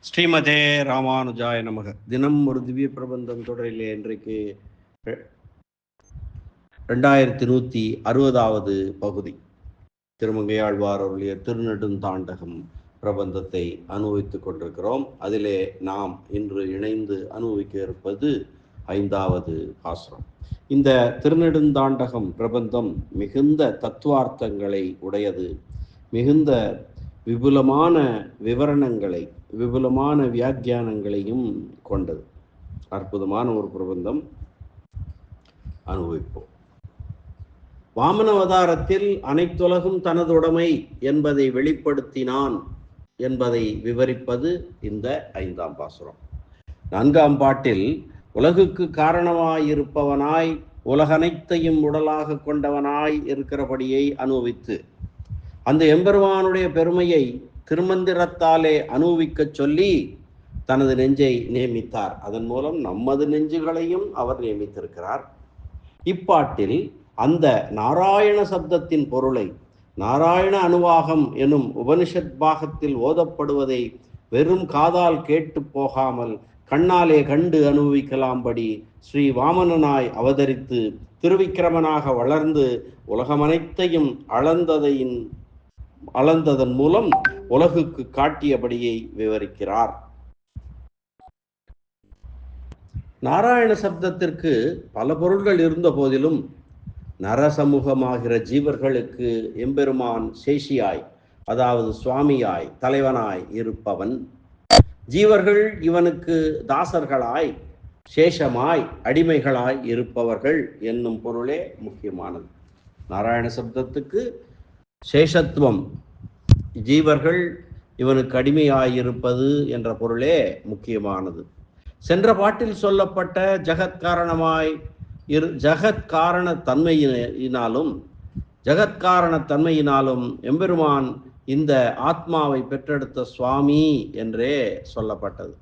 ஸ்ரீமதே ராமானுஜாய நமக. தினம் ஒரு திவ்ய பிரபந்தம் தொடரிலே இன்றைக்கு 2160வது பகுதி. திருமங்கையாழ்வார் அவருடைய திருநெடுந்தாண்டகம் பிரபந்தத்தை அனுபவித்துக் கொண்டிருக்கிறோம். அதிலே நாம் இன்று இணைந்து அனுபவிக்க இருப்பது 5வது பாசுரம். இந்த திருநெடுந்தாண்டகம் பிரபந்தம் மிகுந்த தத்துவார்த்தங்களை உடையது, மிகுந்த விபுலமான விவரணங்களை, விபுலமான வியாக்கியானங்களையும் கொண்டது. அற்புதமான ஒரு பிரபந்தம். அனுபவிப்போம். வாமன அவதாரத்தில் அனைத்துலகும் தனது உடைமை என்பதை வெளிப்படுத்தினான் என்பதை விவரிப்பது இந்த 5ஆம் பாசுரம். 4ஆம் பாட்டில் உலகுக்கு காரணமாயிருப்பவனாய் உலகனைத்தையும் உடலாக கொண்டவனாய் இருக்கிறபடியை அனுபவித்து அந்த எம்பெருமானுடைய பெருமையை திருமந்திரத்தாலே அனுபவிக்க சொல்லி தனது நெஞ்சை நியமித்தார். அதன் மூலம் நமது நெஞ்சுகளையும் அவர் நியமித்திருக்கிறார். இப்பாட்டில் அந்த நாராயண சப்தத்தின் பொருளை நாராயண அனுவாகம் எனும் உபனிஷத் பாகத்தில் ஓதப்படுவதை வெறும் காதால் கேட்டு போகாமல் கண்ணாலே கண்டு அனுபவிக்கலாம்படி ஸ்ரீ வாமனனாய் அவதரித்து திருவிக்கிரமனாக வளர்ந்து உலகமனைத்தையும் அளந்ததன் மூலம் உலகுக்கு காட்டியபடியை விவரிக்கிறார். நாராயண சப்தத்திற்கு பல பொருள்கள் இருந்த போதிலும் நரசமூகமாகிற ஜீவர்களுக்கு எம்பெருமான் சேஷியாய், அதாவது சுவாமியாய், தலைவனாய் இருப்பவன். ஜீவர்கள் இவனுக்கு தாசர்களாய், சேஷமாய், அடிமைகளாய் இருப்பவர்கள் என்னும் பொருளே முக்கியமானது. நாராயண சப்தத்துக்கு சேஷத்துவம், ஜீவர்கள் இவனுக்கு அடிமையாயிருப்பது என்ற பொருளே முக்கியமானது. சென்ற பாட்டில் சொல்லப்பட்ட ஜகத்காரண தன்மையினாலும் எம்பெருமான் இந்த ஆத்மாவை பெற்றெடுத்த சுவாமி என்றே சொல்லப்பட்டது.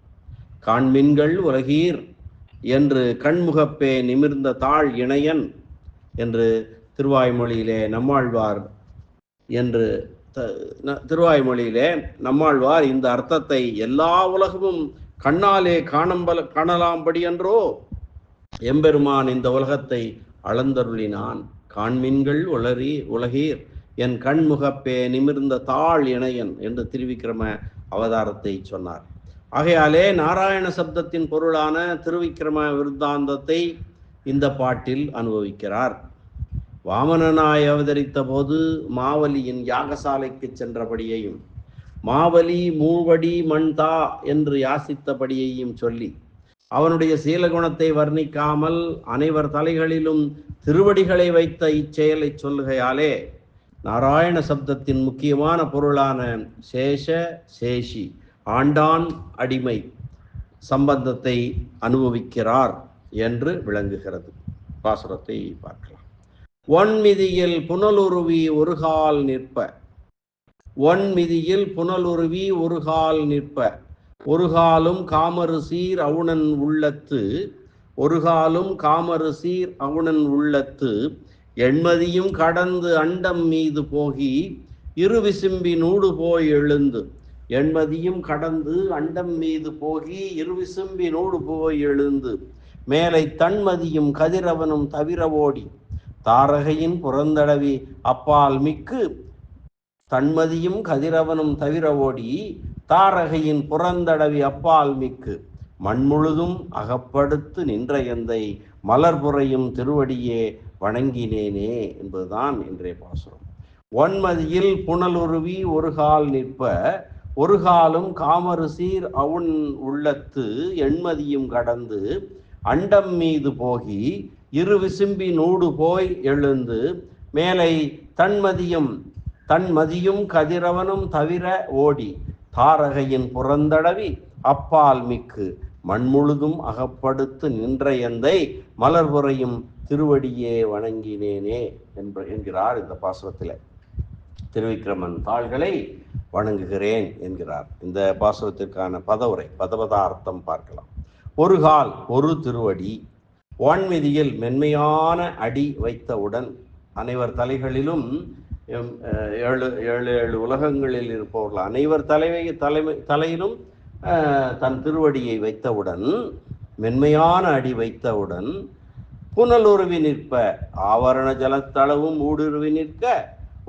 காண்மின்கள் உலகீர் என்று கண்முகப்பே நிமிர்ந்த தாழ் இணையன் என்று திருவாய்மொழியிலே நம்மாழ்வார் இந்த அர்த்தத்தை எல்லா உலகமும் கண்ணாலே காணலாம்படி என்றோ எம்பெருமான் இந்த உலகத்தை அளந்தருளினான். காண்மின்கள் உலகீர் என் கண்முகப்பே நிமிர்ந்த தாழ் இணையன் என்று திருவிக்கிரம அவதாரத்தை சொன்னார். ஆகையாலே நாராயண சப்தத்தின் பொருளான திருவிக்கிரம விருத்தாந்தத்தை இந்த பாட்டில் அனுபவிக்கிறார். வாமனனாய் அவதரித்த போது மாவலியின் யாகசாலைக்கு சென்றபடியையும் மாவலி மூவடி மண்தா என்று யாசித்தபடியையும் சொல்லி அவனுடைய சீலகுணத்தை வர்ணிக்காமல் அனைவர் தலைகளிலும் திருவடிகளை வைத்த இச்செயலை சொல்லுகையாலே நாராயண சப்தத்தின் முக்கியமான பொருளான சேஷ, சேஷி, ஆண்டான், அடிமை சம்பந்தத்தை அனுபவிக்கிறார் என்று விளங்குகிறது. பாசுரத்தை பார்க்கலாம். ஒன்மிதியில் புனலுருவி ஒருகால் நிற்ப, ஒன்மிதியில் புனலுருவி ஒருகால் நிற்ப, ஒருகாலும் காமரு சீர் அவுணன் உள்ளத்து, ஒருகாலும் காமரு சீர் அவுணன் உள்ளத்து, எண்மதியும் கடந்து அண்டம் மீது போகி இரு விசும்பி நூடு போய் எழுந்து, எண்மதியும் கடந்து அண்டம் மீது போகி இரு விசும்பி நூடு போய் எழுந்து, மேலை தன்மதியும் கதிரவனும் தவிர ஓடி தாரகையின் புறந்தடவி அப்பால் மிக்கு, தன்மதியும் கதிரவனும் தவிர ஓடி தாரகையின் புறந்தடவி அப்பால் மிக்கு, மண்முழுதும் அகப்படுத்து நின்ற எந்தை மலர்புறையும் திருவடியே வணங்கினேனே என்பதுதான் இன்றைய பாசுரம். ஒன்மதியில் புனலுருவி ஒருகால் நிற்ப, ஒருகாலும் காமரு சீர் அவுண் உள்ளத்து, எண்மதியும் கடந்து அண்டம் மீது போகி இரு விசும்பி நூடு போய் எழுந்து, மேலை தன்மதியும் கதிரவனும் தவிர ஓடி தாரகையின் புறந்தடவி அப்பால் மிக்கு, மண்முழுதும் அகப்படுத்து நின்ற எந்தை மலர்புறையும் திருவடியே வணங்கினேனே என்கிறார் இந்த பாசுரத்தில். திருவிக்கிரமன் தாள்களை வணங்குகிறேன் என்கிறார். இந்த பாசுரத்திற்கான பதபதார்த்தம் பார்க்கலாம். ஒரு கால், ஒரு திருவடி. வான்மிதியில் மென்மையான அடி வைத்தவுடன் அனைவர் தலைகளிலும் ஏழு உலகங்களில் இருப்பவர்கள் அனைவர் தலையிலும் தன் திருவடியை வைத்தவுடன், மென்மையான அடி வைத்தவுடன், புனலுருவி நிற்ப ஆவரண ஜலத்தளவும் ஊடுருவி நிற்க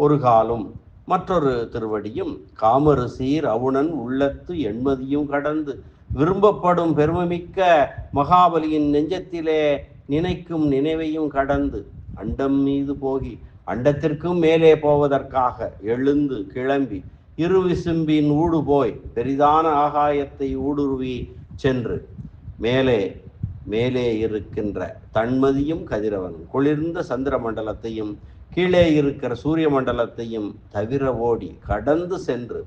ஒரு காலும் மற்றொரு திருவடியும் காமரு சீர் அவுணன் உள்ளத்து எண்மதியும் கடந்து விரும்பப்படும் பெருமைமிக்க மகாபலியின் நெஞ்சத்திலே நினைக்கும் நினைவையும் கடந்து அண்டம் மீது போகி அண்டத்திற்கும் மேலே போவதற்காக எழுந்து கிளம்பி இரு விசும்பின் ஊடு போய் பெரிதான ஆகாயத்தை ஊடுருவி சென்று மேலே மேலே இருக்கின்ற தன்மதியும் கதிரவனும் குளிர்ந்த சந்திர மண்டலத்தையும் கீழே இருக்கிற சூரிய மண்டலத்தையும் தவிர ஓடி கடந்து சென்று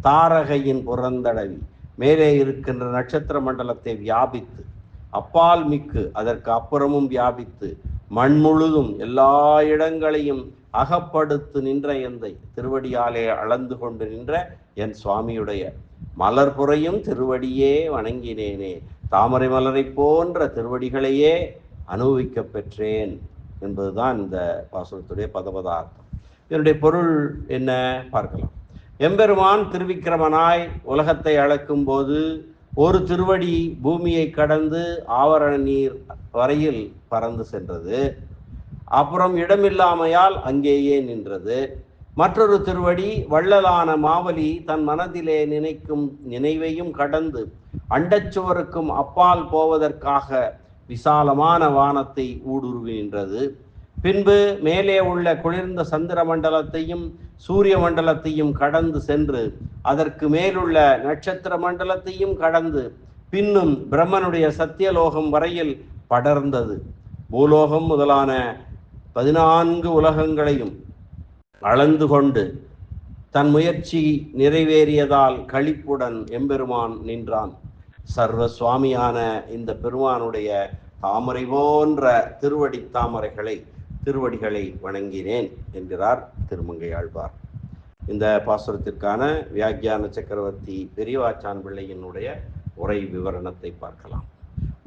தாரகையின் புறந்தடவி மேலே இருக்கின்ற நட்சத்திர மண்டலத்தை வியாபித்து அப்பால் மிக்கு அதற்கு அப்புறமும் வியாபித்து மண் முழுதும் எல்லா இடங்களையும் அகப்படுத்து நின்ற எந்தை திருவடியாலே அளந்து கொண்டு நின்ற என் சுவாமியுடைய மலர்புறையும் திருவடியே வணங்கினேனே, தாமரை மலரை போன்ற திருவடிகளையே அனுபவிக்க பெற்றேன் என்பதுதான் இந்த பாசுரத்துடைய பதபதார்த்தம். இதனுடைய பொருள் என்ன பார்க்கலாம். எம்பெருமான் திருவிக்கிரமனாய் உலகத்தை அளக்கும் போது ஒரு திருவடி பூமியை கடந்து ஆவரண நீர் வரையில் பறந்து சென்றது. அப்புறம் இடமில்லாமையால் அங்கேயே நின்றது. மற்றொரு திருவடி வள்ளலான மாவலி தன் மனதிலே நினைக்கும் நினைவையும் கடந்து அண்டச்சுவருக்கும் அப்பால் போவதற்காக விசாலமான வானத்தை ஊடுருவி நின்றது. பின்பு மேலே உள்ள குளிர்ந்த சந்திர மண்டலத்தையும் சூரிய மண்டலத்தையும் கடந்து சென்று அதற்கு மேலுள்ள நட்சத்திர மண்டலத்தையும் கடந்து பின்னும் பிரம்மனுடைய சத்தியலோகம் வரையில் படர்ந்தது. பூலோகம் முதலான 14 உலகங்களையும் அளந்து கொண்டு தன் முயற்சி நிறைவேறியதால் களிப்புடன் எம்பெருமான் நின்றான். சர்வ சுவாமியான இந்த பெருமானுடைய தாமரை போன்ற திருவடிகளை வணங்கினேன் என்கிறார் திருமங்கையாழ்வார். இந்த பாசுரத்திற்கான வியாக்கியான சக்கரவர்த்தி பெரியவாச்சான் பிள்ளையினுடைய உரை விவரணத்தை பார்க்கலாம்.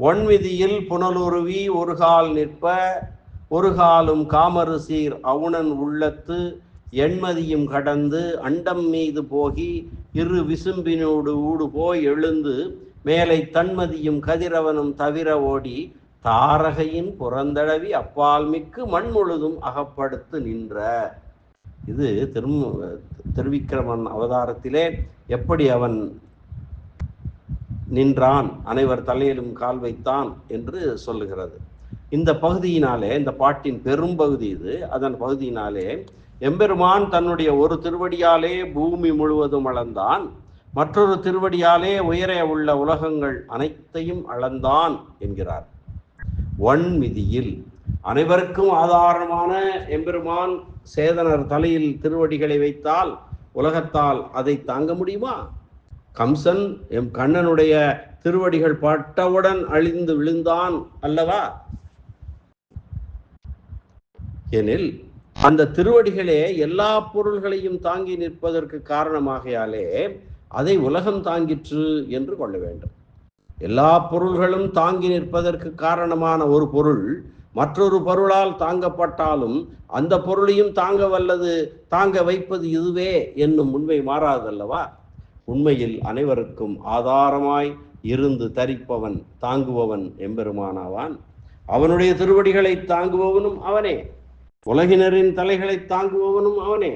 ஒன்விதியில் புனலுருவி ஒரு கால் நிற்ப ஒரு காலும் காமரு சீர் அவுணன் உள்ளத்து எண்மதியும் கடந்து அண்டம் மீது போகி இரு விசும்பினோடு ஊடு போய் எழுந்து மேலை தன்மதியும் கதிரவனும் தவிர ஓடி தாரகையின் புறந்தடவி அப்பால் மிக்கு மண் முழுதும் அகப்படுத்து நின்ற. இது திருவிக்கிரமன் அவதாரத்திலே எப்படி அவன் நின்றான், அனைவர் தலையிலும் கால் வைத்தான் என்று சொல்லுகிறது. இந்த பகுதியினாலே, இந்த பாட்டின் பெரும் பகுதி இது, அதன் பகுதியினாலே எம்பெருமான் தன்னுடைய ஒரு திருவடியாலே பூமி முழுவதும் அளந்தான், மற்றொரு திருவடியாலே உயர உள்ள உலகங்கள் அனைத்தையும் அளந்தான் என்கிறார். ஒன்மிதியில் அனைவருக்கும் ஆதாரமான எம்பெருமான் சேதனர் தலையில் திருவடிகளை வைத்தால் உலகத்தால் அதை தாங்க முடியுமா? கம்சன் எம் கண்ணனுடைய திருவடிகள் பட்டவுடன் அழிந்து விழுந்தான் அல்லவா? எனில் அந்த திருவடிகளே எல்லா பொருள்களையும் தாங்கி நிற்பதற்கு காரணமாகையாலே அதை உலகம் தாங்கிற்று என்று கொள்ள வேண்டும். எல்லா பொருள்களும் தாங்கி நிற்பதற்கு காரணமான ஒரு பொருள் மற்றொரு பொருளால் தாங்கப்பட்டாலும் அந்த பொருளையும் தாங்க வல்லது, தாங்க வைப்பது இதுவே என்னும் உண்மை மாறாதல்லவா? உண்மையில் அனைவருக்கும் ஆதாரமாய் இருந்து தரிப்பவன் தாங்குபவன் எம்பெருமானாவான். அவனுடைய திருவடிகளை தாங்குபவனும் அவனே, உலகினரின் தலைகளை தாங்குபவனும் அவனே.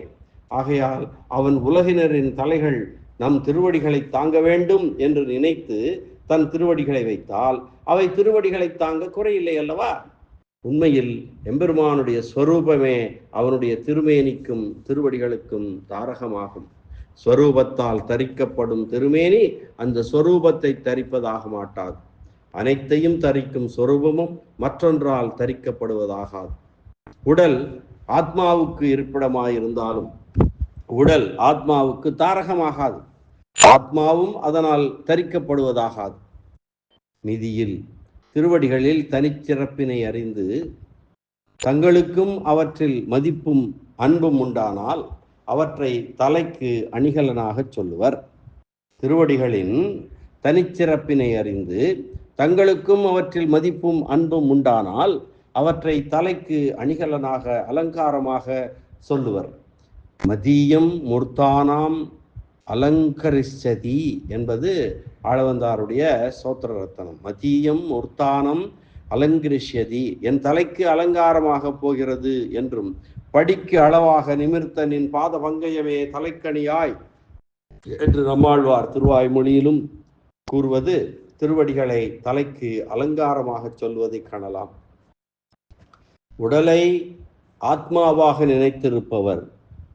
ஆகையால் அவன் உலகினரின் தலைகள் நம் திருவடிகளை தாங்க வேண்டும் என்று நினைத்து தன் திருவடிகளை வைத்தால் அவை திருவடிகளை தாங்க குறையில்லை அல்லவா? உண்மையில் எம்பெருமானுடைய ஸ்வரூபமே அவனுடைய திருமேனிக்கும் திருவடிகளுக்கும் தாரகமாகும். ஸ்வரூபத்தால் தரிக்கப்படும் திருமேனி அந்த ஸ்வரூபத்தை தரிப்பதாக மாட்டாது. அனைத்தையும் தரிக்கும் ஸ்வரூபமும் மற்றொன்றால் தரிக்கப்படுவதாகாது. உடல் ஆத்மாவுக்கு இருப்பிடமாயிருந்தாலும் உடல் ஆத்மாவுக்கு தாரகமாகாது, ஆத்மாவும் அதனால் தரிக்கப்படுவதாகாது. மிதியில் திருவடிகளில் தனிச்சிறப்பினை அறிந்து தங்களுக்கும் அவற்றில் மதிப்பும் அன்பும் உண்டானால் அவற்றை தலைக்கு அணிகலனாக சொல்லுவர். திருவடிகளின் தனிச்சிறப்பினை அறிந்து தங்களுக்கும் அவற்றில் மதிப்பும் அன்பும் உண்டானால் அவற்றை தலைக்கு அணிகலனாக அலங்காரமாக சொல்லுவர். மதியம் மூர்த்தானாம் அலங்கரிச்சதி என்பது ஆளவந்தாருடைய சோத்திர ரத்தனம். மதியம் உர்த்தானம் அலங்கரிஷ்யதி, என் தலைக்கு அலங்காரமாக போகிறது என்றும், படிக்கு அளவாக நிமிர்த்த நின் பாத பங்கயமே தலைக்கணியாய் என்று நம்மாழ்வார் திருவாய்மொழியிலும் கூறுவது திருவடிகளை தலைக்கு அலங்காரமாக சொல்வதை காணலாம். உடலை ஆத்மாவாக நினைத்திருப்பவர்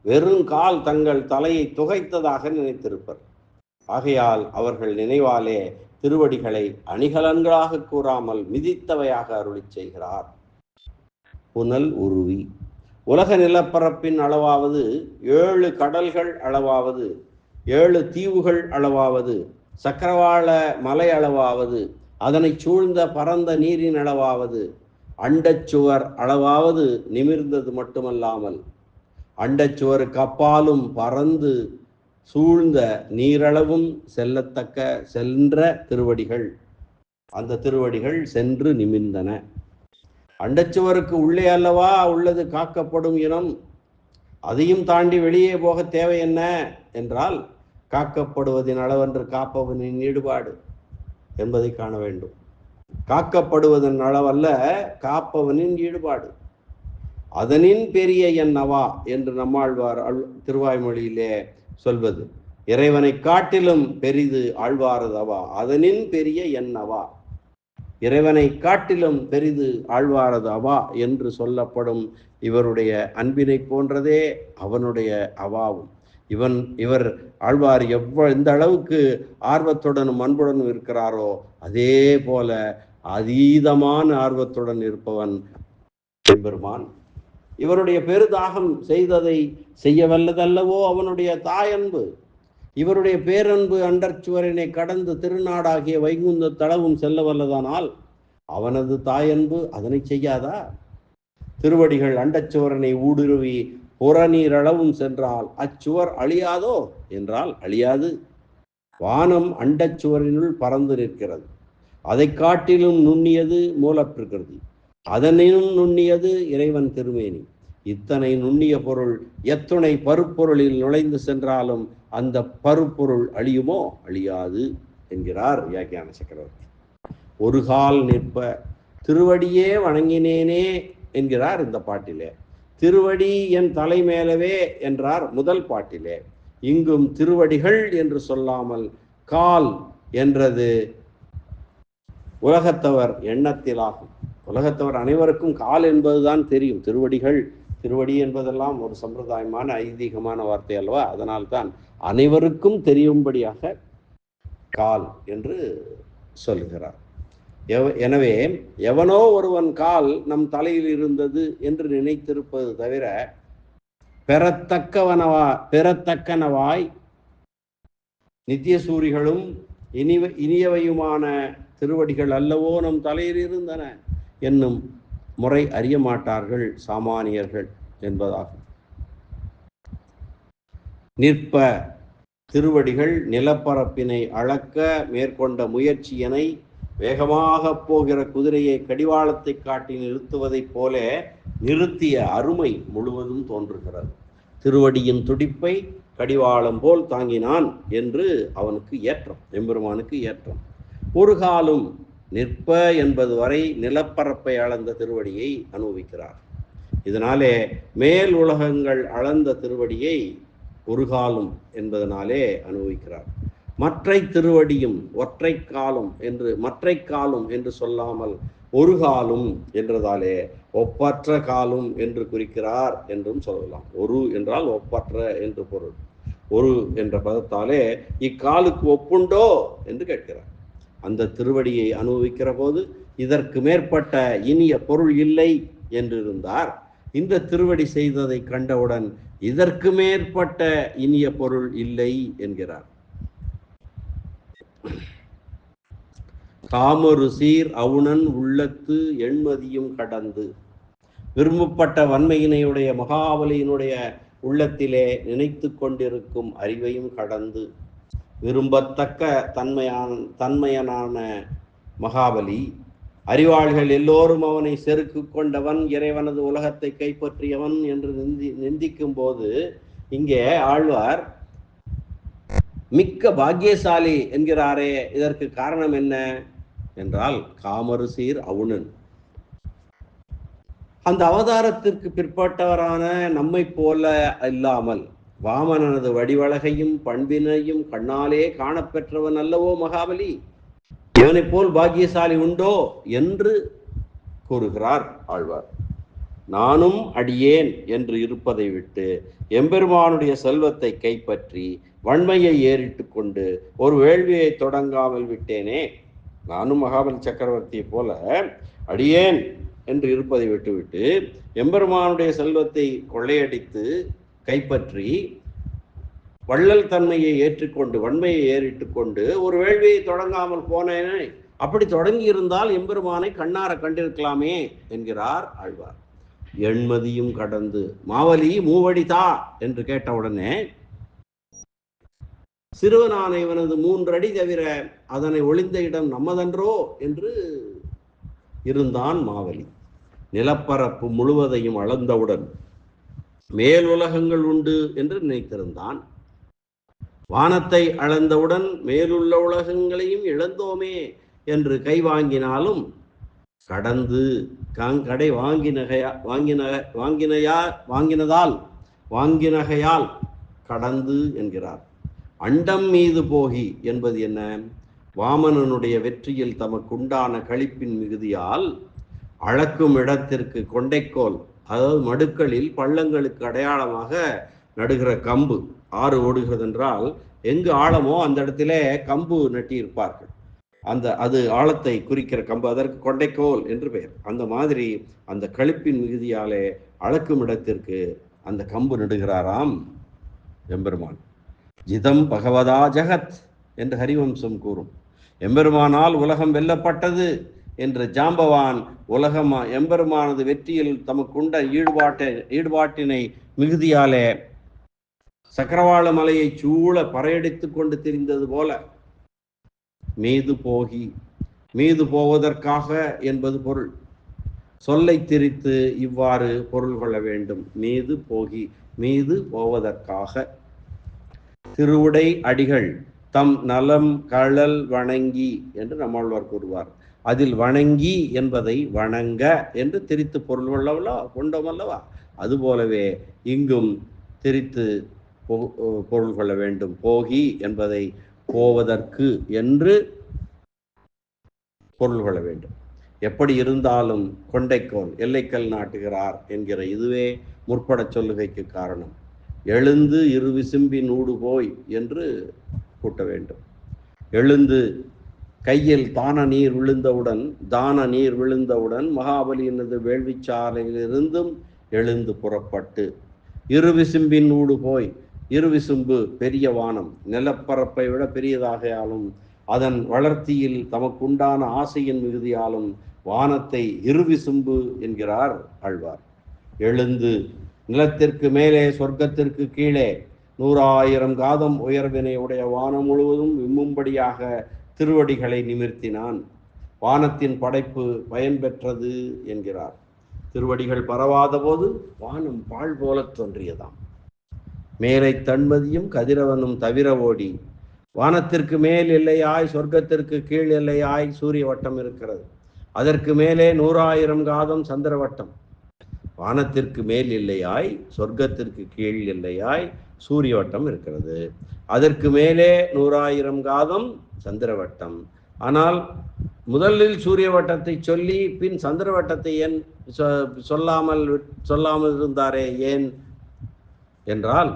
வெறும் கால் தங்கள் தலையை துகைத்ததாக நினைத்திருப்பர். ஆகையால் அவர்கள் நினைவாலே திருவடிகளை அணிகலன்களாக கூறாமல் மிதித்தவையாக அருளி செய்கிறார். புனல் உருவி, உலக நிலப்பரப்பின் அளவாவது 7 கடல்கள் அளவாவது 7 தீவுகள் அளவாவது சக்கரவாள மலை அளவாவது அதனை சூழ்ந்த பரந்த நீரின் அளவாவது அண்டச்சுவர் அளவாவது நிமிர்ந்தது மட்டுமல்லாமல் அண்டச்சுவருக்கு அப்பாலும் பறந்து சூழ்ந்த நீரளவும் செல்லத்தக்க சென்ற திருவடிகள், அந்த திருவடிகள் சென்று நிமிர்ந்தன. அண்டச்சுவருக்கு உள்ளே அல்லவா உள்ளது காக்கப்படும் இனம், அதையும் தாண்டி வெளியே போக தேவை என்ன என்றால் காக்கப்படுவதின் அளவென்று காப்பவனின் ஈடுபாடு என்பதை காண வேண்டும். காக்கப்படுவதன் அளவல்ல, காப்பவனின் ஈடுபாடு. அதனின் பெரிய என்னவா என்று நம்மாழ்வார் திருவாய்மொழியிலே சொல்வது, இறைவனை காட்டிலும் பெரிது ஆழ்வாரதவா, அதனின் பெரிய என்னவா, இறைவனை காட்டிலும் பெரிது ஆழ்வாரதவா என்று சொல்லப்படும் இவருடைய அன்பினை போன்றதே அவனுடைய அவாவும். இவர் ஆழ்வார் எந்த அளவுக்கு ஆர்வத்துடனும் அன்புடனும் இருக்கிறாரோ அதே போல அதீதமான ஆர்வத்துடன் இருப்பவன் எம்பெருமான். இவருடைய பெருதாகம் செய்ததை செய்ய வல்லதல்லவோ அவனுடைய தாயன்பு. இவருடைய பேரன்பு அண்டர்ச்சுவரினை கடந்து திருநாடாகிய வைகுந்த தளவும் செல்ல வல்லதானால் அவனது தாயன்பு அதனை செய்யாதா? திருவடிகள் அண்டச்சுவரனை ஊடுருவி புறநீரளவும் சென்றால் அச்சுவர் அழியாதோ என்றால் அழியாது. வானம் அண்டச்சுவரினுள் பறந்து நிற்கிறது. அதை காட்டிலும் நுண்ணியது மூலப்பிரகிருதி, அதனினும் நுண்ணியது இறைவன் திருமேனி. இத்தனை நுண்ணிய பொருள் எத்துணை பருப்பொருளில் நுழைந்து சென்றாலும் அந்த பருப்பொருள் அழியுமோ? அழியாது என்கிறார் வியாக்கியான சக்கரவர்த்தி. ஒரு கால் நிற்ப திருவடியே வணங்கினேனே என்கிறார் இந்த பாட்டிலே. திருவடி என் தலை மேலவே என்றார் முதல் பாட்டிலே. இங்கும் திருவடிகள் என்று சொல்லாமல் கால் என்றது உலகத்தவர் எண்ணத்திலாகும். உலகத்தவர் அனைவருக்கும் கால் என்பதுதான் தெரியும். திருவடி என்பதெல்லாம் ஒரு சம்பிரதாயமான ஐதீகமான வார்த்தை அல்லவா? அதனால்தான் அனைவருக்கும் தெரியும்படியாக கால் என்று சொல்லுகிறார். எனவே எவனோ ஒருவன் கால் நம் தலையில் இருந்தது என்று நினைத்திருப்பது தவிர பெறத்தக்கனவாய் நித்தியசூரிகளும் இனியவையுமான திருவடிகள் அல்லவோ நம் தலையில் இருந்தன என்னும் முறை அறிய மாட்டார்கள் சாமானியர்கள் என்பதாகும். நிற்ப திருவடிகள் நிலப்பரப்பினை அளக்க மேற்கொண்ட முயற்சியினை வேகமாக போகிற குதிரையை கடிவாளத்தை காட்டி நிறுத்துவதைப் போல நிறுத்திய அருமை முழுவதும் தோன்றுகிறது. திருவடியின் துடிப்பை கடிவாளம் போல் தாங்கினான் என்று அவனுக்கு ஏற்றம், எம்பெருமானுக்கு ஏற்றம். ஒரு காலும் நிற்ப என்பது வரை நிலப்பரப்பை அளந்த திருவடியை அனுபவிக்கிறார். இதனாலே மேல் உலகங்கள் அளந்த திருவடியை ஒரு காலும் என்பதனாலே அனுபவிக்கிறார். மற்றை திருவடியும் ஒற்றை காலும் என்று சொல்லாமல் ஒரு காலும் என்றதாலே ஒப்பற்ற காலும் என்று குறிக்கிறார் என்றும் சொல்லலாம். ஒரு என்றால் ஒப்பற்ற என்று பொருள். ஒரு என்ற பதத்தாலே இக்காலுக்கு ஒப்புண்டோ என்று கேட்கிறார். அந்த திருவடியை அனுபவிக்கிற போது இதற்கு மேற்பட்ட இனிய பொருள் இல்லை என்றிருந்தார். இந்த திருவடி செய்ததை கண்டவுடன் இதற்கு மேற்பட்ட இனிய பொருள் இல்லை என்கிறார். காமொரு சீர் அவுணன் உள்ளத்து எண்மதியும் கடந்து, விரும்பப்பட்ட வன்மையினையுடைய மகாபலியினுடைய உள்ளத்திலே நினைத்து கொண்டிருக்கும் அறிவையும் கடந்து, விரும்பத்தக்க தன்மையனான மகாபலி, அறிவாளிகள் எல்லோரும் அவனை செருக்கு கொண்டவன், இறைவனது உலகத்தை கைப்பற்றியவன் என்று நிந்திக்கும் போது இங்கே ஆழ்வார் மிக்க பாக்கியசாலி என்கிறாரே, இதற்கு காரணம் என்ன என்றால் காமரு சீர் அவுணன். அந்த அவதாரத்திற்கு பிற்பட்டவரான நம்மை போல இல்லாமல் வாமனனது வடிவழகையும் பண்பினையும் கண்ணாலே காணப்பெற்றவன் அல்லவோ மகாபலி. இவனை போல் பாக்கியசாலி உண்டோ என்று கூறுகிறார் ஆழ்வார். நானும் அடியேன் என்று இருப்பதை விட்டு எம்பெருமானுடைய செல்வத்தை கைப்பற்றி வன்மையை ஏறிட்டு கொண்டு ஒரு வேள்வியை தொடங்காமல் விட்டேனே. நானும் மகாபலி சக்கரவர்த்தியை போல அடியேன் என்று இருப்பதை விட்டுவிட்டு எம்பெருமானுடைய செல்வத்தை கொள்ளையடித்து கைப்பற்றி வள்ளல் தன்மையை ஏற்றுக்கொண்டு வன்மையை ஏறிட்டு கொண்டு ஒரு வேள்வியை தொடங்காமல் போனேனே. அப்படி தொடங்கி இருந்தால் எம்பெருமானை கண்ணார கண்டிருக்கலாமே என்கிறார் ஆழ்வார். எண்மதியும் கடந்து மாவலி மூவடிதா என்று கேட்டவுடனே சிறுவனான இவனது 3 அடி தவிர அதனை ஒளிந்த இடம் நம்மதன்றோ என்று இருந்தான் மாவலி. நிலப்பரப்பு முழுவதையும் அளந்தவுடன் மேல் உலகங்கள் உண்டு என்று நினைத்திருந்தான். வானத்தை அளந்தவுடன் மேலுள்ள உலகங்களையும் இழந்தோமே என்று கை வாங்கினாலும் கடந்து கடை வாங்கினகையால் கடந்து என்கிறார். அண்டம் மீது போகி என்பது என்ன? வாமனனுடைய வெற்றியில் தமக்குண்டான களிப்பின் மிகுதியால் அளக்கும் இடத்திற்கு கொண்டைக்கோல், அதாவது மடுக்களில் பள்ளங்களுக்கு அடையாளமாக நடுகிற கம்பு. ஆறு ஓடுகிறது என்றால் எங்கு ஆழமோ அந்த இடத்திலே கம்பு நட்டியிருப்பார்கள். அது ஆழத்தை குறிக்கிற கம்பு, அதற்கு கொண்டைக்கோல் என்று பெயர். அந்த மாதிரி அந்த களிப்பின் மிகுதியாலே அளக்கும் இடத்திற்கு அந்த கம்பு நடுகிறாராம் எம்பெருமான். ஜிதம் பகவதா ஜகத் என்று ஹரிவம்சம் கூறும். எம்பெருமானால் உலகம் வெல்லப்பட்டது என்று ஜாம்பவான் உலகம் எம்பெருமானது வெற்றியில் தமக்குண்ட ஈடுபாட்டினை மிகுதியாலே சக்கரவாள மலையை சூழ பறையடித்து கொண்டு திரிந்தது போல மீது போகி, மீது போவதற்காக என்பது பொருள். சொல்லை திரித்து இவ்வாறு பொருள் கொள்ள வேண்டும். மீது போகி, மீது போவதற்காக. திருவுடை அடிகள் தம் நலம் கழல் வணங்கி என்று நம்மாழ்வார் கூறுவார். அதில் வணங்கி என்பதை வணங்க என்று திரித்து பொருள் கொண்டோம் அல்லவா? அதுபோலவே இங்கும் திரித்து பொருள் கொள்ள வேண்டும். போகி என்பதை போவதற்கு என்று பொருள் கொள்ள வேண்டும். எப்படி இருந்தாலும் கொண்டைக்கோல் எல்லைக்கல் நாட்டுகிறார் என்கிற இதுவே முற்பட சொல்லுகைக்கு காரணம். எழுந்து இருவிசும்பின் ஊடு போய் என்று கூட்ட வேண்டும். எழுந்து கையில் தான நீர் விழுந்தவுடன் மகாபலியினது வேள்விச்சாலையிலிருந்தும் எழுந்து புறப்பட்டு இருவிசும்பின் ஊடு போய், இருவிசும்பு பெரிய வானம், நிலப்பரப்பை விட பெரியதாகையாலும் அதன் வளர்த்தியில் தமக்குண்டான ஆசையின் மிகுதியாலும் வானத்தை இருவிசும்பு என்கிறார் ஆழ்வார். எழுந்து நிலத்திற்கு மேலே சொர்க்கத்திற்கு கீழே 100,000 காதம் உயர்வினை உடைய வானம் முழுவதும் விம்மும்படியாக திருவடிகளை நிமிர்த்தினான். வானத்தின் படைப்பு பயன் பெற்றது என்கிறார். திருவடிகள் பரவாத போது வானம் பால் போல தோன்றியதாம். மேலை தன்மதியும் கதிரவனும் தவிர ஓடி வானத்திற்கு மேல் எல்லையாய் சொர்க்கத்திற்கு கீழ் எல்லையாய் சூரிய வட்டம் இருக்கிறது. அதற்கு மேலே 100,000 காதம் சந்திர வட்டம். வானத்திற்கு மேல் எல்லையாய் சொர்க்கத்திற்கு கீழ் எல்லையாய் சூரிய வட்டம் இருக்கிறது. அதற்கு மேலே 100,000 காதம் சந்திர வட்டம். ஆனால் முதலில் சூரிய வட்டத்தை சொல்லி பின் சந்திர வட்டத்தை ஏன் சொல்லாமல் இருந்தாரே? ஏன் என்றால்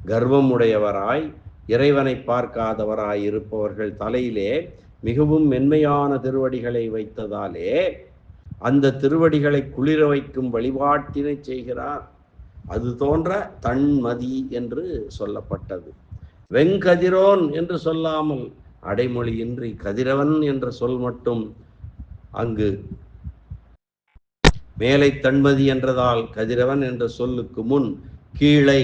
கர்வம் உடையவராய் இறைவனை பார்க்காதவராய் இருப்பவர்கள் தலையிலே மிகவும் மென்மையான திருவடிகளை வைத்ததாலே அந்த திருவடிகளை குளிர வைக்கும் வழிபாட்டினை செய்கிறார். அது தோன்ற தன்மதி என்று சொல்லப்பட்டது. வெங்கதிரோன் என்று சொல்லாமல் அடைமொழியின்றி கதிரவன் என்ற சொல் மட்டும் அங்கு மேலை தன்மதி என்றதால் கதிரவன் என்ற சொல்லுக்கு முன் கீழை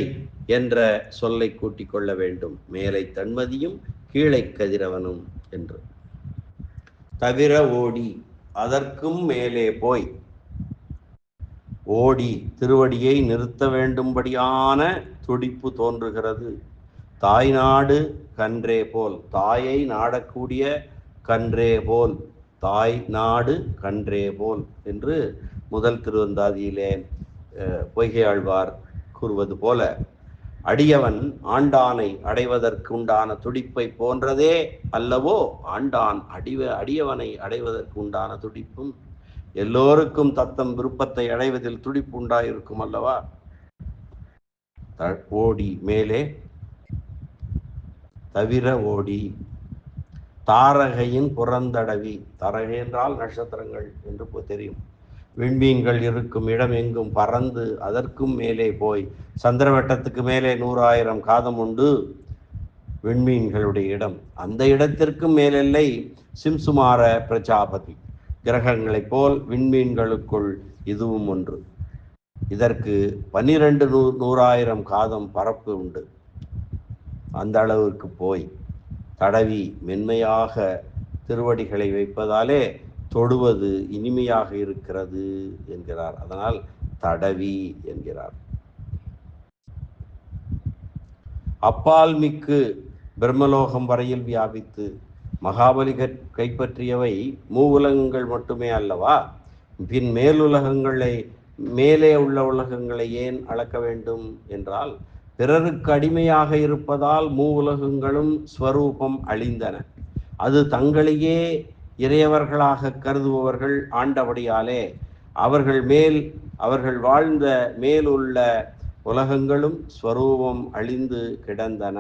என்ற சொல்லை கூட்டிக் கொள்ள வேண்டும். மேலை தன்மதியும் கீழை கதிரவனும் என்று. தவிர ஓடி, அதற்கும் மேலே போய் ஓடி திருவடியை நிறுத்த வேண்டும்படியான துடிப்பு தோன்றுகிறது. தாய் நாடு கன்றே போல், தாயை நாடக்கூடிய கன்றே போல், தாய் நாடு கன்றே போல் என்று முதல் திருவந்தாதியிலே பொய்கையாழ்வார் கூறுவது போல, அடியவன் ஆண்டானை அடைவதற்கு உண்டான துடிப்பை போன்றதே அல்லவோ ஆண்டான் அடியவனை அடைவதற்கு உண்டான துடிப்பும். எல்லோருக்கும் தத்தம் விருப்பத்தை அடைவதில் துடிப்பு உண்டாயிருக்கும் அல்லவா. ஓடி மேலே தவிர ஓடி, தாரகையின் புறந்தடவி, தாரகை என்றால் நட்சத்திரங்கள் என்று தெரியும். விண்மீன்கள் இருக்கும் இடம் எங்கும் பறந்து அதற்கும் மேலே போய், சந்திரவட்டத்துக்கு மேலே 100,000 காதம் உண்டு விண்மீன்களுடைய இடம், அந்த இடத்திற்கும் மேலெல்லை சிம்சுமார பிரஜாபதி. கிரகங்களைப் போல் விண்மீன்களுக்குள் இதுவும் ஒன்று. இதற்கு 12,100,000 காதம் பரப்பு உண்டு. அந்த அளவிற்கு போய் தடவி மென்மையாக திருவடிகளை வைப்பதாலே தொடுவது இனிமையாக இருக்கிறது என்கிறார். அதனால் தடவி என்கிறார். அப்பால் மிக்கு பிரம்மலோகம் வரையில் வியாபித்து, மகாபலி கைப்பற்றியவை மூவுலகங்கள் மட்டுமே அல்லவா, பின் மேலுலகங்களை, மேலே உள்ள உலகங்களை ஏன் அளக்க வேண்டும் என்றால், பிறருக்கு அடிமையாக இருப்பதால் மூவுலகங்களும் ஸ்வரூபம் அழிந்தன. அது தங்களையே இறையவர்களாக கருதுபவர்கள் ஆண்டபடியாலே அவர்கள் வாழ்ந்த மேலுள்ள உலகங்களும் ஸ்வரூபம் அழிந்து கிடந்தன.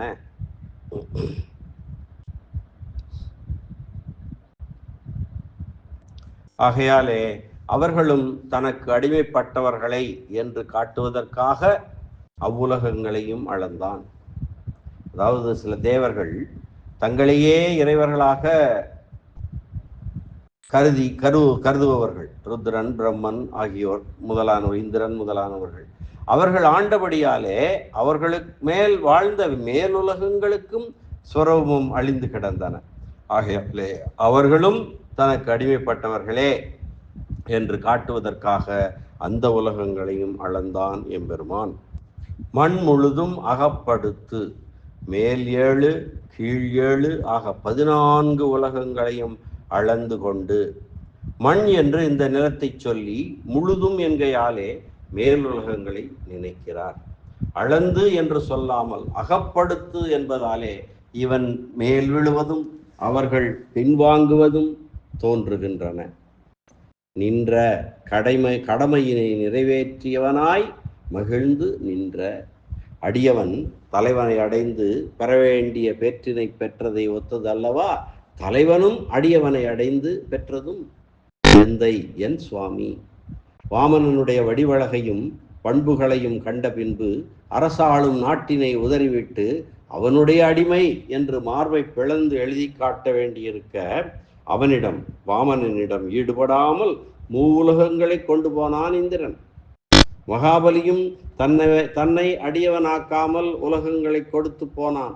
ஆகையாலே அவர்களும் தனக்கு அடிமைப்பட்டவர்களை என்று காட்டுவதற்காக அவ்வுலகங்களையும் அளந்தான். அதாவது சில தேவர்கள் தங்களையே இறைவர்களாக கருதுபவர்கள், ருத்ரன், பிரம்மன் ஆகியோர் முதலானவர், இந்திரன் முதலானவர்கள், அவர்கள் ஆண்டபடியாலே அவர்களுக்கு மேல் வாழ்ந்த மேலுலகங்களுக்கும் ஸ்வரூபம் அழிந்து கிடந்தன. ஆகையாலே அவர்களும் தனக்கு அடிமைப்பட்டவர்களே என்று காட்டுவதற்காக அந்த உலகங்களையும் அளந்தான் எம்பெருமான். மண் முழுதும் அகப்படுத்து, மேல் 7 கீழ் 7 ஆக 14 உலகங்களையும் அளந்து கொண்டு, மண் என்று இந்த நிலத்தை சொல்லி முழுதும் என்கையாலே மேலுலகங்களை நினைக்கிறார். அளந்து என்று சொல்லாமல் அகப்படுத்து என்பதாலே இவன் மேல் விழுவதும் அவர்கள் பின்வாங்குவதும் தோன்றுகின்றன. நின்ற கடமையினை நிறைவேற்றியவனாய் மகிழ்ந்து நின்ற அடியவன் தலைவனை அடைந்து பெற வேண்டிய பேற்றினை பெற்றதை ஒத்தது அல்லவா, தலைவனும் அடியவனை அடைந்து பெற்றதும் எந்தை என் சுவாமி. வாமனனுடைய வடிவழகையும் பண்புகளையும் கண்ட பின்பு அரசாளும் நாட்டினை உதறிவிட்டு அவனுடைய அடிமை என்று மார்பை பிளந்து எழுதி காட்ட வேண்டியிருக்க, அவனிடம் வாமனனிடம் ஈடுபடாமல் மூவுலகங்களை கொண்டு போனான் இந்திரன். மகாபலியும் தன்னை அடியவனாக்காமல் உலகங்களை கொடுத்து போனான்.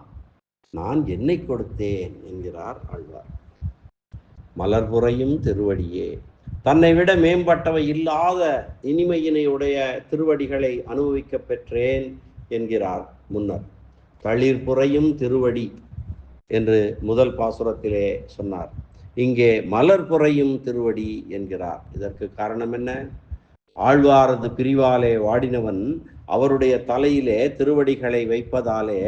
நான் என்னை கொடுத்தேன் என்கிறார் ஆழ்வார். மலர்புறையும் திருவடியே, தன்னை விட மேம்பட்டவை இல்லாத இனிமையினை உடைய திருவடிகளை அனுபவிக்க பெற்றேன் என்கிறார் முன்னர். தளிர்புறையும் திருவடி என்று முதல் பாசுரத்திலே சொன்னார். இங்கே மலர்புறையும் திருவடி என்கிறார். இதற்கு காரணம் என்ன? ஆழ்வாரது பிரிவாலே வாடினவன் அவருடைய தலையிலே திருவடிகளை வைப்பதாலே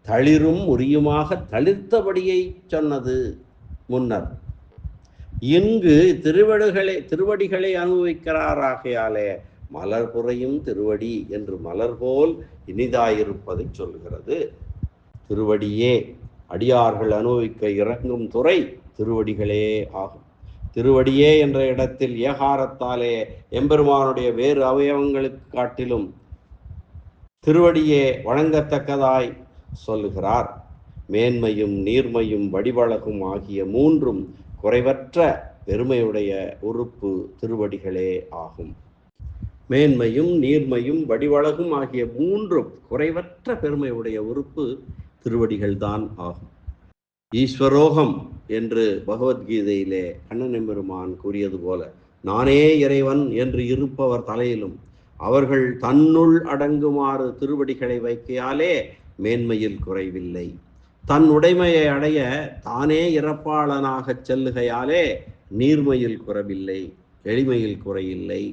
தளிரும் உரியுமாக தளிர்த்தபடியை சொன்னது முன்னர். இங்கு திருவடிகளை அனுபவிக்கிறாராகையாலே மலர்புறையும் திருவடி என்று மலர் போல் இனிதாயிருப்பதை சொல்கிறது. திருவடியே, அடியார்கள் அனுபவிக்க இறங்கும் துறை திருவடிகளே ஆகும். திருவடியே என்ற இடத்தில் ஏகாரத்தாலே எம்பெருமானுடைய வேறு அவயவங்களுக்கு காட்டிலும் திருவடியே வணங்கத்தக்கதாய் சொல்லுகிறார். மேன்மையும் நீர்மையும் வடிவழகும் ஆகிய மூன்றும் குறைவற்ற பெருமையுடைய உறுப்பு திருவடிகளே ஆகும். மேன்மையும் நீர்மையும் வடிவழகும் ஆகிய மூன்றும் குறைவற்ற பெருமையுடைய உறுப்பு திருவடிகள்தான் ஆகும். ஈஸ்வரோகம் என்று பகவத்கீதையிலே கண்ணன் எம்பெருமான் கூறியது போல, நானே இறைவன் என்று இருப்பவர் தலையிலும் அவர்கள் தன்னுள் அடங்குமாறு திருவடிகளை வைக்கையாலே மேன்மையில் குறைவில்லை. தன் உடைமையை அடைய தானே இறப்பாளனாகச் செல்லுகையாலே நீர்மையில் குறைவில்லை, எளிமையில் குறையில்லை.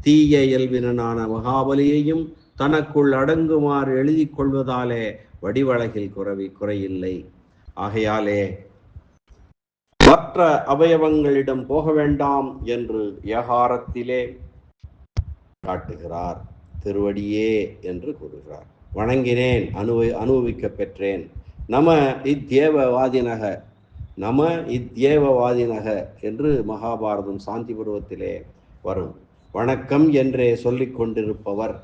தீய இயல்பினனான மகாபலியையும் தனக்குள் அடங்குமாறு எழுதி கொள்வதாலே வடிவழகில் குறையில்லை. ஆகையாலே மற்ற அவயவங்களிடம் போக வேண்டாம் என்று ஏகாரத்திலே காட்டுகிறார். திருவடியே என்று கூறுகிறார். வணங்கினேன், அனுபவிக்க பெற்றேன். நம இத்தேவவாதினக, நம இத்தேவவாதினக என்று மகாபாரதம் சாந்தி பருவத்திலே வரும். வணக்கம் என்றே சொல்லிக் கொண்டிருப்பவர்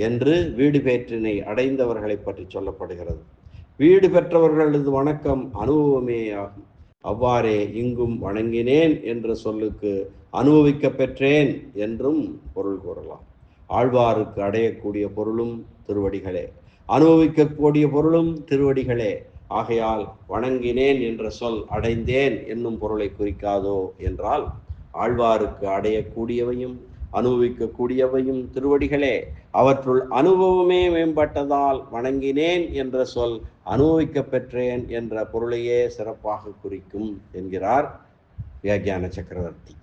என்று வீடு பேற்றினை அடைந்தவர்களை பற்றி சொல்லப்படுகிறது. வீடு பெற்றவர்களது வணக்கம் அனுபவமே ஆகும். அவ்வாறே இங்கும் வணங்கினேன் என்ற சொல்லுக்கு அனுபவிக்க பெற்றேன் என்றும் பொருள் கூறலாம். ஆழ்வாருக்கு அடையக்கூடிய பொருளும் திருவடிகளே, அனுபவிக்கக்கூடிய பொருளும் திருவடிகளே. ஆகையால் வணங்கினேன் என்ற சொல் அடைந்தேன் என்னும் பொருளை குறிக்காதோ என்றால், ஆழ்வாருக்கு அடையக்கூடியவையும் அனுபவிக்கக்கூடியவையும் திருவடிகளே. அவற்றுள் அனுபவமே மேம்பட்டதால் வணங்கினேன் என்ற சொல் அனுபவிக்க பெற்றேன் என்ற பொருளையே சிறப்பாக குறிக்கும் என்கிறார் வியாக்கியான சக்கரவர்த்தி.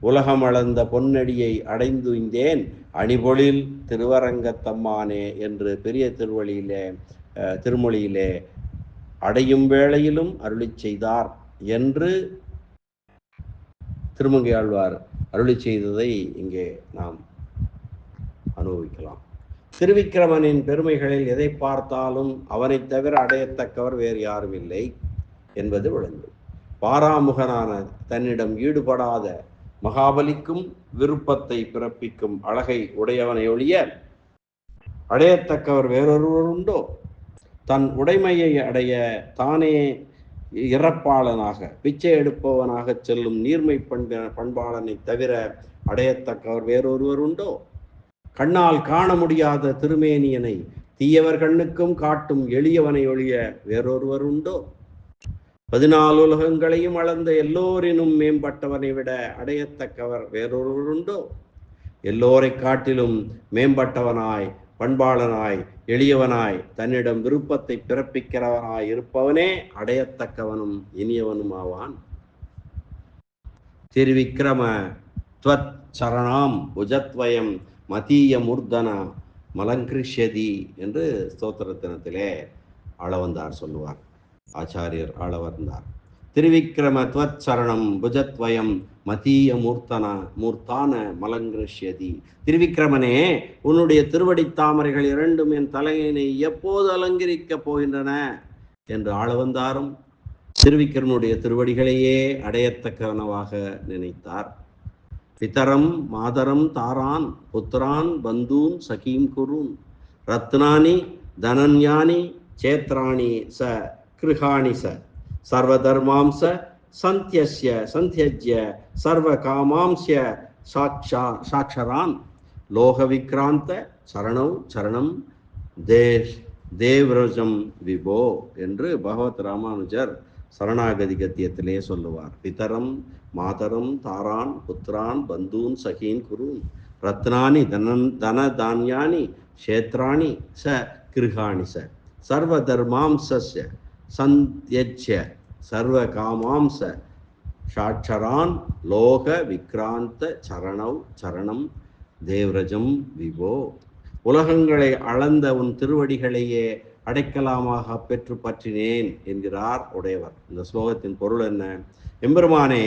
உலகம் அளந்த பொன்னடியை அடைந்துய்ந்தேன் அணிபொழில் திருவரங்கத்தம்மானே என்று பெரிய திருமொழியிலே அடையும் வேளையிலும் அருளி செய்தார் என்று திருமங்கையாழ்வார் அருளி செய்ததை இங்கே நாம் அனுபவிக்கலாம். திருவிக்கிரமனின் பெருமைகளில் எதை பார்த்தாலும் அவனை தவிர அடையத்தக்கவர் வேறு யாரும் இல்லை என்பது விளங்கும். பாராமுகனான தன்னிடம் ஈடுபடாத மகாபலிக்கும் விருப்பத்தை பிறப்பிக்கும் அழகை உடையவனை ஒழிய அடையத்தக்கவர் வேறொருவர் உண்டோ? தன் உடைமையை அடைய தானே இறப்பாளனாக பிச்சை எடுப்பவனாக செல்லும் நீர்மை பண்பாளனை தவிர அடையத்தக்கவர் வேறொருவர் உண்டோ? கண்ணால் காண முடியாத திருமேனியனை தீயவர் கண்ணுக்கும் காட்டும் எளியவனை ஒழிய வேறொருவர் உண்டோ? 14 உலகங்களையும் அளந்த எல்லோரினும் மேம்பட்டவனை விட அடையத்தக்கவர் வேறொருவர் உண்டோ? எல்லோரை காட்டிலும் மேம்பட்டவனாய், பண்பாளனாய், எளியவனாய், தன்னிடம் விருப்பத்தை பிறப்பிக்கிறவனாய் இருப்பவனே அடையத்தக்கவனும் இனியவனும் ஆவான். திருவிக்கிரம துவத் சரணாம் புஜத்வயம் மதீய மூர்தன மலங்கிருஷ்யதி என்று ஸ்தோத்திரத்தினத்திலே ஆளவந்தார் சொல்லுவார். ஆச்சாரியர் ஆளவந்தார். திருவிக்கிரம துவத் சரணம் புஜத்வயம் மதீய மூர்த்தான மலங்கிருஷ்யதி. திருவிக்கிரமனே, உன்னுடைய திருவடி தாமரைகள் இரண்டும் என் தலையினை எப்போது அலங்கரிக்கப் போகின்றன என்று ஆளவந்தாரும் திருவிக்கிரமனுடைய திருவடிகளையே அடையத்தக்கவனவாக நினைத்தார். பிதரம் மாதரம் தாரான் புத்திரான் பந்தூன் சகீம் குருன் ரத்னானி தனன்யானி சேத்ராணி ச கிருஹாணி ச சர்வதர்மாம்ச சந்தியஜ்ய சர்வ காமாம்ஸ்ய சாட்சரான் லோக விக்ராந்த சரணம் தேவ்ரஜம் விபோ என்று பகவத் ராமானுஜர் சரணாகதி கத்தியத்திலே சொல்லுவார். பிதரம் மாதரம் தாரான் புத்திரான் பந்தூன் சகீன் குருன் ரத்னானி தனதான்யானி க்ஷேத்ராணி ச கிருஹாணி ச சர்வ தர்மாம்சஸ்ய சந்தியஜ்ய சர்வ காமாம்ச சாட்சரான் லோக விக்ராந்த சரணம் தேவ்ரஜம் விபோ. உலகங்களை அளந்த உன் திருவடிகளையே அடைக்கலாமாக பெற்று பற்றினேன் என்கிறார் உடையவர். இந்த ஸ்லோகத்தின் பொருள் என்ன? எம்பெருமானே,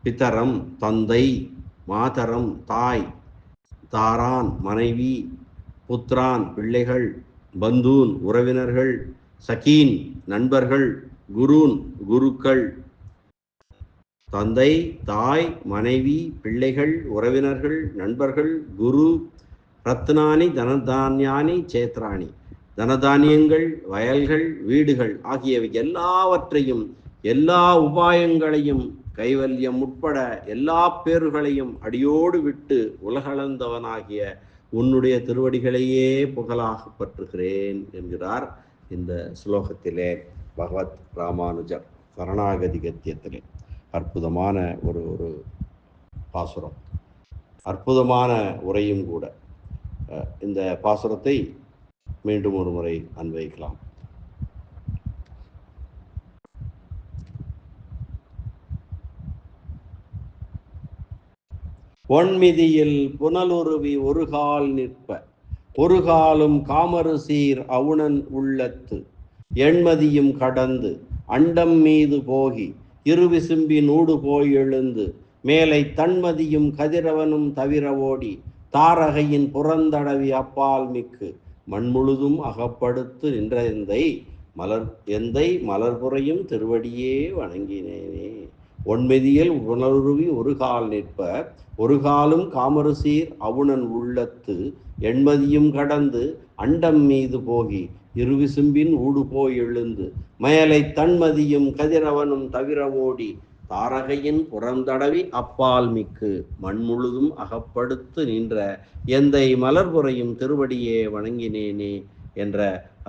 பிதரம் தந்தை, மாதரம் தாய், தாரான் மனைவி, புத்திரான் பிள்ளைகள், பந்தூன் உறவினர்கள், சகீன் நண்பர்கள், குருன் குருக்கள், தந்தை தாய் மனைவி பிள்ளைகள் உறவினர்கள் நண்பர்கள் குரு, ரத்னானி தனதான்யானி சேத்ராணி தனதானியங்கள் வயல்கள் வீடுகள் ஆகியவை எல்லாவற்றையும் எல்லா உபாயங்களையும் கைவல்யம் உட்பட எல்லா பேறுகளையும் அடியோடு விட்டு உலகளந்தவனாகிய உன்னுடைய திருவடிகளையே புகழாக பற்றுகிறேன் என்கிறார் இந்த ஸ்லோகத்திலே பகவத் ராமானுஜர் சரணாகதி கத்தியத்திலே. அற்புதமான ஒரு பாசுரம், அற்புதமான உரையும் கூட. இந்த பாசுரத்தை மீண்டும் ஒரு முறை அன்வைக்கலாம். ஒன்மிதியில் புனலுருவி ஒரு கால் நிற்ப ஒரு காலும் காமரு சீர் அவுணன் உள்ளத்து எண்மதியும் கடந்து அண்டம் மீது போகி இருவிசும்பின் ஊடு போய் எழுந்து மேலை தன்மதியும் கதிரவனும் தவிர ஓடி தாரகையின் புறந்தடவி அப்பால் மிக்கு மண்முழுதும் அகப்படுத்து நின்ற எந்தை மலர்புறையும் திருவடியே வணங்கினேனே. ஒன்மெதியில் உணருவி ஒரு கால் நிற்ப ஒரு காலும் காமருசீர் அவுணன் உள்ளத்து எண்மதியும் கடந்து அண்டம் மீது போகி இருவிசும்பின் ஊடு போய் எழுந்து மேலை தன்மதியும் கதிரவனும் தவிர ஓடி தாரகையின் புறந்தடவி அப்பால் மிக்கு மண்முழுதும் அகப்படுத்து நின்ற எந்தை மலர்புறையும் திருவடியே வணங்கினேனே என்ற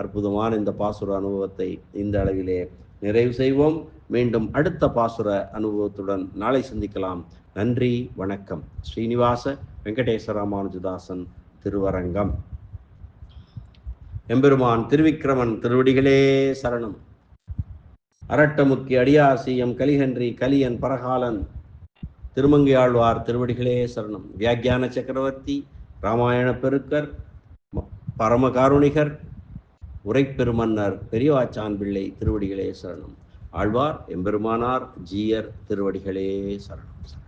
அற்புதமான இந்த பாசுர அனுபவத்தை இந்த அளவிலே நிறைவு செய்வோம். மீண்டும் அடுத்த பாசுர அனுபவத்துடன் நாளை சந்திக்கலாம். நன்றி, வணக்கம். ஸ்ரீனிவாச வெங்கடேச ராமானுஜதாசன் திருவரங்கம். எம்பெருமான் திருவிக்கிரமன் திருவடிகளே சரணம். அரட்டமுக்கி அடியாசியம் கலிகன்றி கலியன் பரகாலன் திருமங்கையாழ்வார் திருவடிகளே சரணம். வியாக்கியான சக்கரவர்த்தி ராமாயண பெருக்கர் பரமகாருணிகர் உரைப்பெருமன்னர் பெரியவாச்சான் பிள்ளை திருவடிகளே சரணம். ஆழ்வார் எம்பெருமானார் ஜீயர் திருவடிகளே சரணம்.